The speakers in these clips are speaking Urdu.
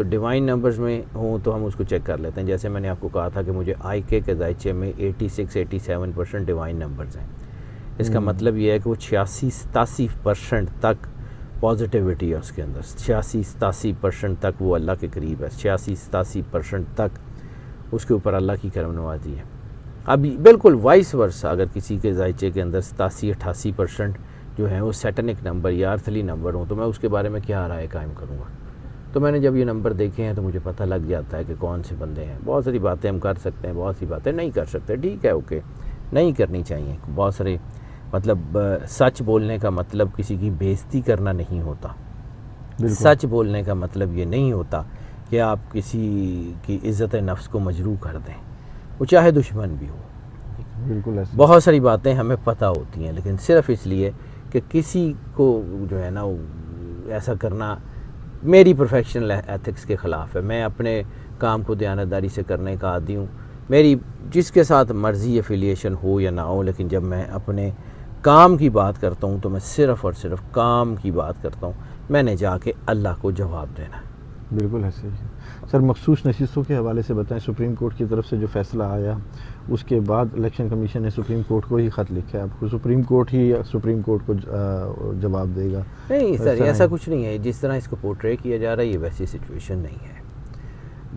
تو ڈیوائن نمبرز میں ہوں تو ہم اس کو چیک کر لیتے ہیں. جیسے میں نے آپ کو کہا تھا کہ مجھے IK کے ذائچے میں 86-87% ڈیوائن نمبرز ہیں. اس کا مطلب یہ ہے کہ وہ 86-87% تک پازیٹیوٹی ہے اس کے اندر, 86-87% تک وہ اللہ کے قریب ہے, 86-87% تک اس کے اوپر اللہ کی کرم نوازی ہے. اب بالکل وائس ورسا اگر کسی کے ذائچے کے اندر 87-88% جو ہیں وہ سیٹنک نمبر یا ارتھلی نمبر ہوں تو میں اس کے بارے میں کیا رائے قائم کروں گا. تو میں نے جب یہ نمبر دیکھے ہیں تو مجھے پتہ لگ جاتا ہے کہ کون سے بندے ہیں. بہت ساری باتیں ہم کر سکتے ہیں, بہت سی باتیں نہیں کر سکتے, ٹھیک ہے, اوکے, نہیں کرنی چاہیے. بہت سارے مطلب سچ بولنے کا مطلب کسی کی بےزتی کرنا نہیں ہوتا. سچ بولنے کا مطلب یہ نہیں ہوتا کہ آپ کسی کی عزت نفس کو مجروح کر دیں, وہ چاہے دشمن بھی ہو. بالکل ایسا. بہت ساری باتیں ہمیں پتہ ہوتی ہیں لیکن صرف اس لیے کہ کسی کو جو ہے نا ایسا کرنا میری پروفیشنل ایتھکس کے خلاف ہے. میں اپنے کام کو دیانتداری سے کرنے کا عادی ہوں, میری جس کے ساتھ مرضی افیلیشن ہو یا نہ ہو, لیکن جب میں اپنے کام کی بات کرتا ہوں تو میں صرف اور صرف کام کی بات کرتا ہوں. میں نے جا کے اللہ کو جواب دینا ہے. بالکل ایسے ہی. سر مخصوص نشستوں کے حوالے سے بتائیں, سپریم کورٹ کی طرف سے جو فیصلہ آیا اس کے بعد الیکشن کمیشن نے سپریم کورٹ کو ہی خط لکھا ہے. آپ کو سپریم کورٹ کو جواب دے گا؟ نہیں سر, ایسا کچھ نہیں ہے. جس طرح اس کو پورٹرے کیا جا رہا ہے یہ ویسی سچویشن نہیں ہے.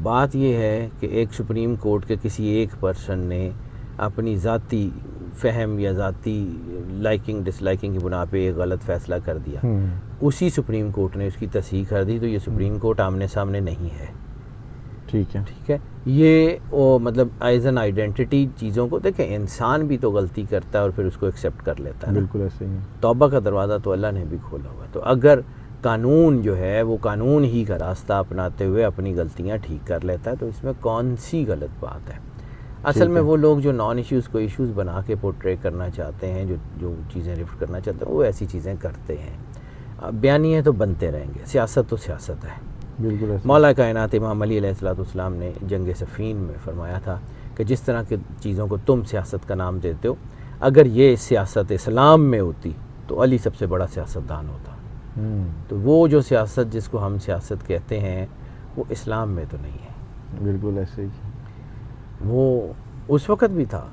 بات یہ ہے کہ ایک سپریم کورٹ کے کسی ایک پرسن نے اپنی ذاتی فہم یا ذاتی لائکنگ ڈس لائکنگ کی بنا پہ ایک غلط فیصلہ کر دیا, اسی سپریم کورٹ نے اس کی تصحیح کر دی. تو یہ سپریم کورٹ آمنے سامنے نہیں ہے. ٹھیک ہے. یہ مطلب ایز این آئیڈینٹی چیزوں کو دیکھیں, انسان بھی تو غلطی کرتا ہے اور پھر اس کو ایکسیپٹ کر لیتا ہے. بالکل ایسے ہی. توبہ کا دروازہ تو اللہ نے بھی کھولا ہوا ہے. تو اگر قانون جو ہے وہ قانون ہی کا راستہ اپناتے ہوئے اپنی غلطیاں ٹھیک کر لیتا ہے تو اس میں کون سی غلط بات ہے. اصل میں وہ لوگ جو نان ایشوز کو ایشوز بنا کے پورٹرے کرنا چاہتے ہیں, جو چیزیں لفٹ کرنا چاہتے ہیں, وہ ایسی چیزیں کرتے ہیں. بیانیے تو بنتے رہیں گے, سیاست تو سیاست ہے. بالکل. مولا کائنات امام علی علیہ السلام نے جنگ صفین میں فرمایا تھا کہ جس طرح کی چیزوں کو تم سیاست کا نام دیتے ہو, اگر یہ سیاست اسلام میں ہوتی تو علی سب سے بڑا سیاستدان ہوتا. تو وہ جو سیاست جس کو ہم سیاست کہتے ہیں وہ اسلام میں تو نہیں ہے. بالکل ایسے ہی. وہ اس وقت بھی تھا.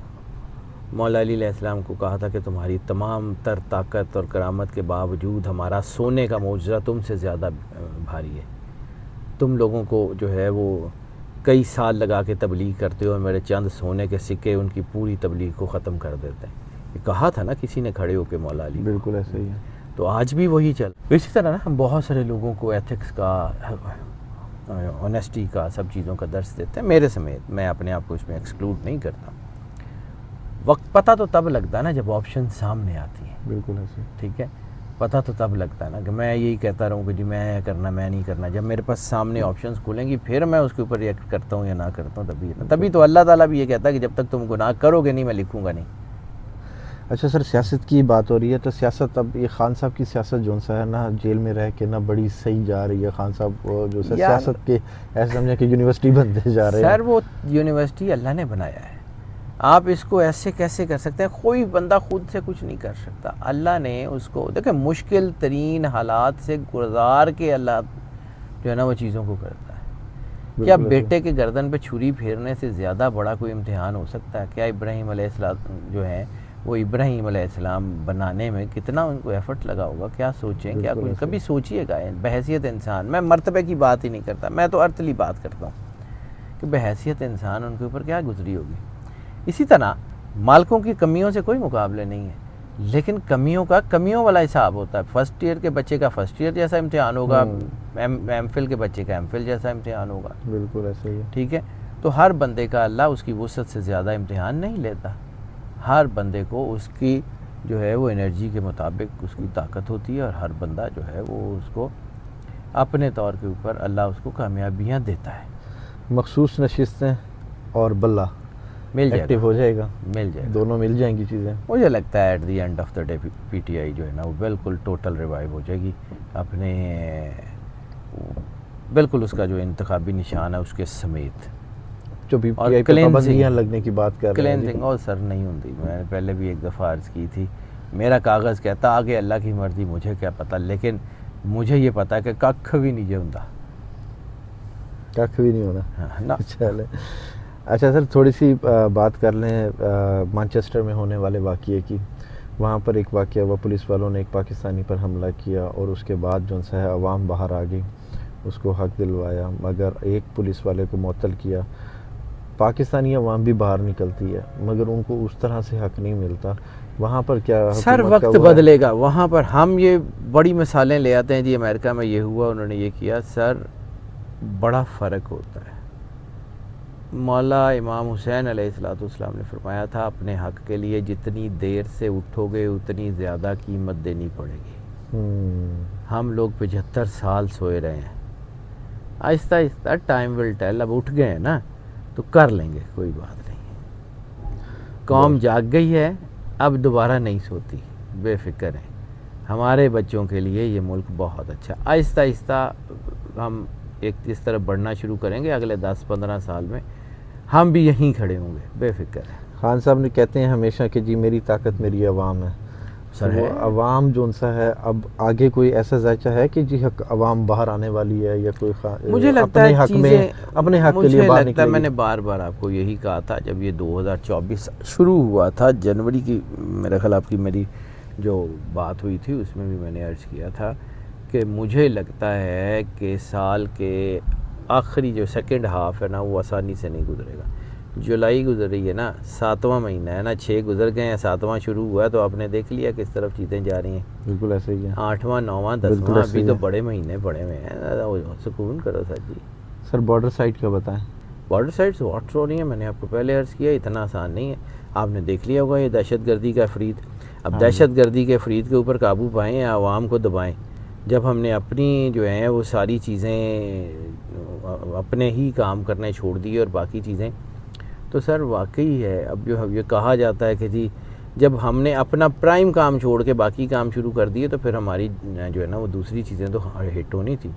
مولا علی علیہ السلام کو کہا تھا کہ تمہاری تمام تر طاقت اور کرامت کے باوجود ہمارا سونے کا معجزہ تم سے زیادہ بھاری ہے. تم لوگوں کو جو ہے وہ کئی سال لگا کے تبلیغ کرتے ہو اور میرے چند سونے کے سکے ان کی پوری تبلیغ کو ختم کر دیتے ہیں. یہ کہا تھا نا کسی نے کھڑے ہو کے مولا علی. بالکل ایسے ہی ہے. تو آج بھی وہی چل. اسی طرح نا ہم بہت سارے لوگوں کو ایتھکس کا, آنیسٹی کا, سب چیزوں کا درس دیتے ہیں, میرے سمیت. میں اپنے آپ کو اس میں ایکسکلوڈ نہیں کرتا. وقت پتہ تو تب لگتا ہے نا جب آپشن سامنے آتی ہیں. بالکل ایسے. ٹھیک ہے, پتہ تو تب لگتا ہے نا کہ میں یہی کہتا رہوں کہ جی میں کرنا میں نہیں کرنا. جب میرے پاس سامنے آپشنز کھلیں گی پھر میں اس کے اوپر ریئیکٹ کرتا ہوں یا نہ کرتا ہوں. تبھی تو اللہ تعالیٰ بھی یہ کہتا ہے کہ جب تک تم گناہ کرو گے نہیں میں لکھوں گا نہیں. اچھا سر, سیاست کی بات ہو رہی ہے تو سیاست, اب یہ خان صاحب کی سیاست جو ہے نا, جیل میں رہ کے نہ بڑی صحیح جا رہی ہے. خان صاحب جو سیاست کے ایسے سمجھیں کہ یونیورسٹی بنتے جا رہے ہیں. سر وہ یونیورسٹی اللہ نے بنایا ہے, آپ اس کو ایسے کیسے کر سکتے ہیں؟ کوئی بندہ خود سے کچھ نہیں کر سکتا. اللہ نے اس کو دیکھیں مشکل ترین حالات سے گزار کے اللہ جو ہے نا وہ چیزوں کو کرتا ہے. کیا بیٹے کے گردن پہ چھری پھیرنے سے زیادہ بڑا کوئی امتحان ہو سکتا ہے؟ کیا ابراہیم علیہ السلام جو ہے وہ ابراہیم علیہ السلام بنانے میں کتنا ان کو ایفرٹ لگا ہوگا؟ کیا سوچیں, کیا کچھ کبھی سوچیے گا بحیثیت انسان. میں مرتبے کی بات ہی نہیں کرتا, میں تو ارتلی بات کرتا ہوں کہ بحیثیت انسان ان کے اوپر کیا گزری ہوگی. اسی طرح مالکوں کی کمیوں سے کوئی مقابلے نہیں ہے, لیکن کمیوں کا کمیوں والا حساب ہوتا ہے. فرسٹ ایئر کے بچے کا فرسٹ ایئر جیسا امتحان ہوگا, ایم فل کے بچے کا ایم فل جیسا امتحان ہوگا. بالکل ایسے ہی. ٹھیک ہے, تو ہر بندے کا اللہ اس کی وسعت سے زیادہ امتحان نہیں لیتا. ہر بندے کو اس کی جو ہے وہ انرجی کے مطابق اس کی طاقت ہوتی ہے, اور ہر بندہ جو ہے وہ اس کو اپنے طور کے اوپر اللہ اس کو کامیابیاں دیتا ہے. مخصوص نشستیں اور بلہ مل جائے ایکٹیو ہو جائے گا, مل جائے گا, دونوں مل جائیں گی چیزیں. مجھے لگتا ہے at the end of the day P T I جو ہے نا وہ بالکل ٹوٹل ریوائیو ہو جائے گی. اپنے بالکل اس کا جو انتخابی نشان ہے اس کے سمیت. جو پی ٹی آئی پہ پابندیاں لگنے کی بات کر رہے ہیں, کلینزنگ اور سر نہیں ہوتی. میں نے پہلے بھی ایک دفعہ عرض کی تھی, میرا کاغذ کہتا آگے اللہ کی مرضی, مجھے کیا پتہ, لیکن مجھے یہ پتہ ہے کہ ککھ بھی نہیں جوندا. کھ بھی نہیں ہونا. نا چلے اچھا سر تھوڑی سی بات کر لیں مانچسٹر میں ہونے والے واقعے کی. وہاں پر ایک واقعہ ہوا, پولیس والوں نے ایک پاکستانی پر حملہ کیا اور اس کے بعد جو ہے عوام باہر آ گئی, اس کو حق دلوایا, مگر ایک پولیس والے کو معطل کیا. پاکستانی عوام بھی باہر نکلتی ہے مگر ان کو اس طرح سے حق نہیں ملتا. وہاں پر کیا سر وقت بدلے گا. وہاں پر ہم یہ بڑی مثالیں لے آتے ہیں, جی امریکہ میں یہ ہوا, انہوں نے یہ کیا. سر بڑا فرق ہوتا ہے. مولا امام حسین علیہ السلام نے فرمایا تھا اپنے حق کے لیے جتنی دیر سے اٹھو گے اتنی زیادہ قیمت دینی پڑے گی. ہم لوگ 75 سال سوئے رہے ہیں. آہستہ آہستہ ٹائم ول ٹیل. اب اٹھ گئے ہیں نا تو کر لیں گے, کوئی بات نہیں. قوم جاگ گئی ہے, اب دوبارہ نہیں سوتی, بے فکر ہیں. ہمارے بچوں کے لیے یہ ملک بہت اچھا. آہستہ آہستہ ہم ایک اس طرف بڑھنا شروع کریں گے. اگلے 10-15 سال میں ہم بھی یہیں کھڑے ہوں گے, بے فکر ہے. خان صاحب نے کہتے ہیں ہمیشہ کہ جی میری طاقت میری عوام ہے. سر وہ عوام جو سا ہے, اب آگے کوئی ایسا ذائقہ ہے کہ جی عوام باہر آنے والی ہے یا کوئی مجھے لگتا ہے اپنے حق کے لیے باہر نکلے گی؟ میں نے بار بار آپ کو یہی کہا تھا جب یہ 2024 شروع ہوا تھا, جنوری کی میرے خیال آپ کی میری جو بات ہوئی تھی اس میں بھی میں نے عرض کیا تھا کہ مجھے لگتا ہے کہ سال کے آخری جو سیکنڈ ہاف ہے نا وہ آسانی سے نہیں گزرے گا. جولائی گزر رہی ہے نا, 7واں مہینہ ہے نا, 6 گزر گئے ہیں, 7واں شروع ہوا ہے, تو آپ نے دیکھ لیا کس طرف چیزیں جا رہی ہیں. بالکل ایسے ہی ہے. 8واں 9واں 10واں ابھی تو بڑے مہینے پڑے ہوئے ہیں. سکون کرو سر جی. سر بارڈر سائٹ کا بتائیں. بارڈر سائٹس واٹس ہو رہی ہیں, میں نے آپ کو پہلے عرض کیا اتنا آسان نہیں ہے. آپ نے دیکھ لیا ہوگا یہ دہشت گردی کا فرید. اب دہشت گردی کے فرید کے اوپر قابو پائیں یا عوام کو دبائیں. جب ہم نے اپنی جو ہیں وہ ساری چیزیں اپنے ہی کام کرنے چھوڑ دیے اور باقی چیزیں, تو سر واقعی ہے اب جو یہ کہا جاتا ہے کہ جی جب ہم نے اپنا پرائم کام چھوڑ کے باقی کام شروع کر دیے تو پھر ہماری جو ہے نا وہ دوسری چیزیں تو ہٹ ہونی تھی.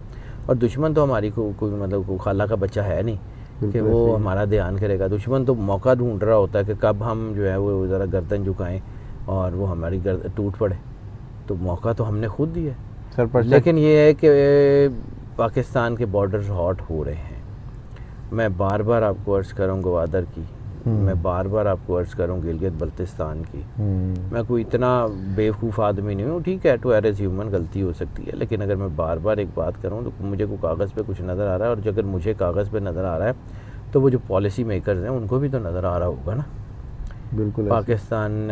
اور دشمن تو ہماری کوئی مطلب خالہ کا بچہ ہے نہیں کہ وہ ہمارا دھیان کرے گا. دشمن تو موقع ڈھونڈ رہا ہوتا ہے کہ کب ہم جو ہے وہ ذرا گردن جھکائیں اور وہ ہماری ٹوٹ پڑے. تو موقع تو ہم نے خود دیا ہے. لیکن یہ ہے کہ پاکستان کے بارڈرز ہاٹ ہو رہے ہیں. میں بار بار آپ کو عرض کروں گوادر کی, میں بار بار آپ کو عرض کروں گلگت بلتستان کی. میں کوئی اتنا بیوقوف آدمی نہیں ہوں, ٹھیک ہے, ٹو ایز ہیومن غلطی ہو سکتی ہے, لیکن اگر میں بار بار ایک بات کروں تو مجھے کوئی کاغذ پہ کچھ نظر آ رہا ہے, اور اگر مجھے کاغذ پہ نظر آ رہا ہے تو وہ جو پالیسی میکرز ہیں ان کو بھی تو نظر آ رہا ہوگا نا. بالکل پاکستان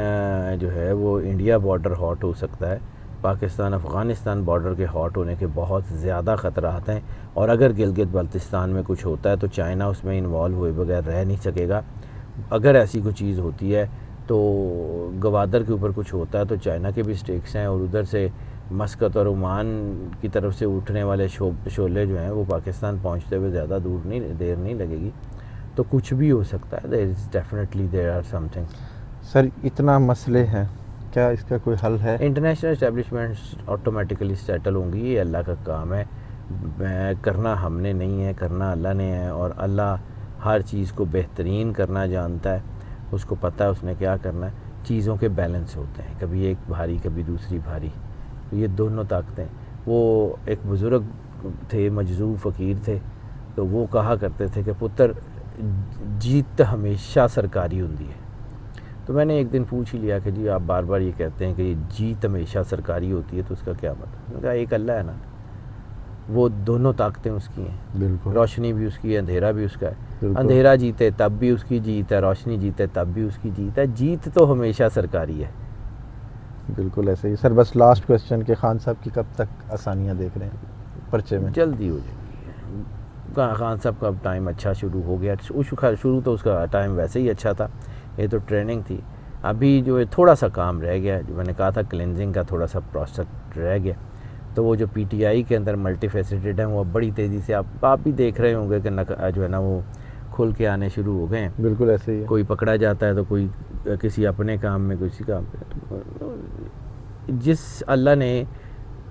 جو ہے وہ انڈیا بارڈر ہاٹ ہو سکتا ہے. پاکستان افغانستان بارڈر کے ہاٹ ہونے کے بہت زیادہ خطرات ہیں, اور اگر گلگت بلتستان میں کچھ ہوتا ہے تو چائنا اس میں انوالو ہوئے بغیر رہ نہیں سکے گا. اگر ایسی کوئی چیز ہوتی ہے تو گوادر کے اوپر کچھ ہوتا ہے تو چائنا کے بھی سٹیکس ہیں, اور ادھر سے مسقط اور عمان کی طرف سے اٹھنے والے شعلے جو ہیں وہ پاکستان پہنچتے ہوئے زیادہ دیر نہیں لگے گی. تو کچھ بھی ہو سکتا ہے. there is definitely there are something. سر اتنا مسئلے ہیں, کیا اس کا کوئی حل ہے؟ انٹرنیشنل اسٹیبلشمنٹس آٹومیٹیکلی سیٹل ہوں گی, یہ اللہ کا کام ہے. کرنا ہم نے نہیں ہے, کرنا اللہ نے ہے, اور اللہ ہر چیز کو بہترین کرنا جانتا ہے. اس کو پتہ ہے اس نے کیا کرنا ہے. چیزوں کے بیلنس ہوتے ہیں, کبھی ایک بھاری کبھی دوسری بھاری. یہ دونوں طاقتیں. وہ ایک بزرگ تھے, مجذوب فقیر تھے, تو وہ کہا کرتے تھے کہ پتر جیت ہمیشہ سرکاری ہوتی ہے. تو میں نے ایک دن پوچھ ہی لیا کہ جی آپ بار بار یہ کہتے ہیں کہ یہ جیت ہمیشہ سرکاری ہوتی ہے, تو اس کا کیا مطلب؟ میں نے کہا ایک اللہ ہے نا, وہ دونوں طاقتیں اس کی ہیں. بالکل. روشنی بھی اس کی ہے, اندھیرا بھی اس کا ہے. اندھیرا جیتے تب بھی اس کی جیت ہے, روشنی جیتے تب بھی اس کی جیت ہے. جیت تو ہمیشہ سرکاری ہے. بالکل ایسے ہی. سر بس لاسٹ کویسچن کہ خان صاحب کی کب تک آسانیاں دیکھ رہے ہیں پرچے میں؟ جلدی ہو جائے گی. خان صاحب کا اب ٹائم اچھا شروع ہو گیا. شروع تو اس کا ٹائم ویسے ہی اچھا تھا, یہ تو ٹریننگ تھی. ابھی جو ہے تھوڑا سا کام رہ گیا, جو میں نے کہا تھا کلینزنگ کا تھوڑا سا پروسیس رہ گیا. تو وہ جو پی ٹی آئی کے اندر ملٹی فیسیٹڈ ہیں وہ اب بڑی تیزی سے آپ بھی دیکھ رہے ہوں گے کہ جو ہے نا وہ کھل کے آنے شروع ہو گئے ہیں. بالکل ایسے ہی ہے. کوئی پکڑا جاتا ہے تو کوئی کسی اپنے کام میں, کسی کام پہ. جس اللہ نے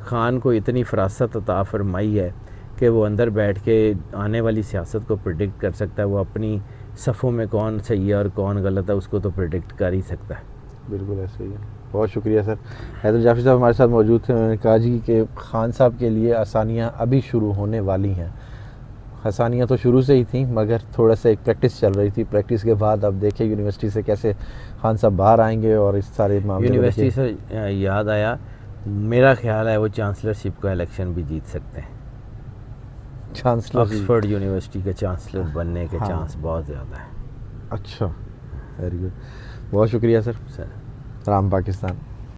خان کو اتنی فراست عطا فرمائی ہے کہ وہ اندر بیٹھ کے آنے والی سیاست کو پریڈکٹ کر سکتا ہے, وہ اپنی صفوں میں کون صحیح ہے اور کون غلط ہے اس کو تو پریڈکٹ کر ہی سکتا ہے. بالکل ایسے ہی ہے. بہت شکریہ سر. حیدر جعفری صاحب ہمارے ساتھ موجود تھے. انہوں نے کہا جی کہ خان صاحب کے لیے آسانیاں ابھی شروع ہونے والی ہیں. آسانیاں تو شروع سے ہی تھیں مگر تھوڑا سا ایک پریکٹس چل رہی تھی. پریکٹس کے بعد اب دیکھیں یونیورسٹی سے کیسے خان صاحب باہر آئیں گے اور اس سارے معاملے کو یونیورسٹی دیکھیں. سے یاد آیا, میرا خیال ہے وہ چانسلرشپ کا الیکشن بھی جیت سکتے ہیں. چانسلر آکسفورڈ یونیورسٹی کے چانسلر بننے کے ہاں. چانس بہت زیادہ ہیں. اچھا, ویری گڈ. بہت شکریہ سر. سر رام پاکستان.